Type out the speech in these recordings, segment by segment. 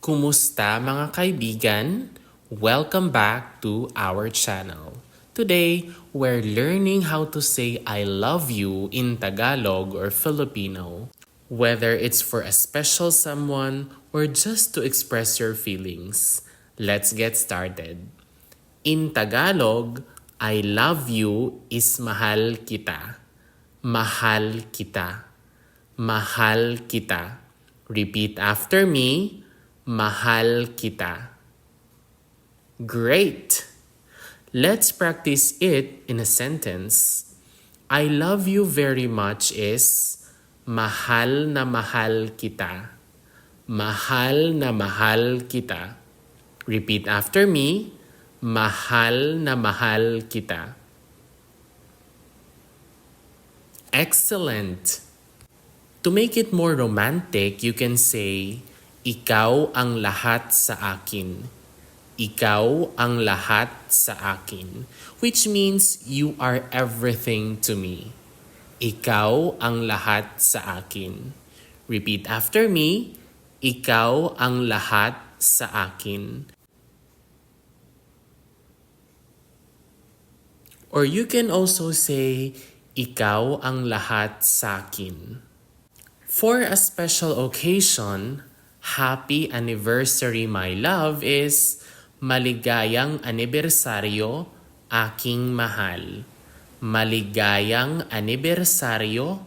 Kumusta mga kaibigan? Welcome back to our channel. Today, we're learning how to say I love you in Tagalog or Filipino. Whether it's for a special someone or just to express your feelings. Let's get started. In Tagalog, I love you is mahal kita. Mahal kita. Mahal kita. Repeat after me. Mahal kita. Great! Let's practice it in a sentence. I love you very much is mahal na mahal kita. Mahal na mahal kita. Repeat after me. Mahal na mahal kita. Excellent! To make it more romantic, you can say, ikaw ang lahat sa akin. Ikaw ang lahat sa akin. Which means you are everything to me. Ikaw ang lahat sa akin. Repeat after me. Ikaw ang lahat sa akin. Or you can also say, ikaw ang lahat sa akin. For a special occasion, Happy Anniversary My Love is maligayang anibersaryo aking mahal. Maligayang anibersaryo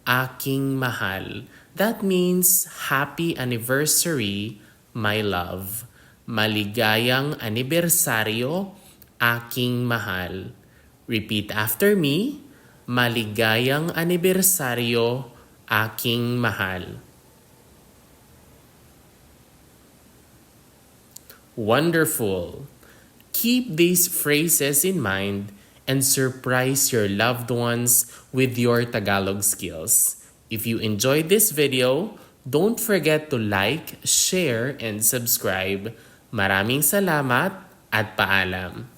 aking mahal. That means happy anniversary my love. Maligayang anibersaryo aking mahal. Repeat after me. Maligayang anibersaryo aking mahal. Wonderful! Keep these phrases in mind and surprise your loved ones with your Tagalog skills. If you enjoyed this video, don't forget to like, share, and subscribe. Maraming salamat at paalam!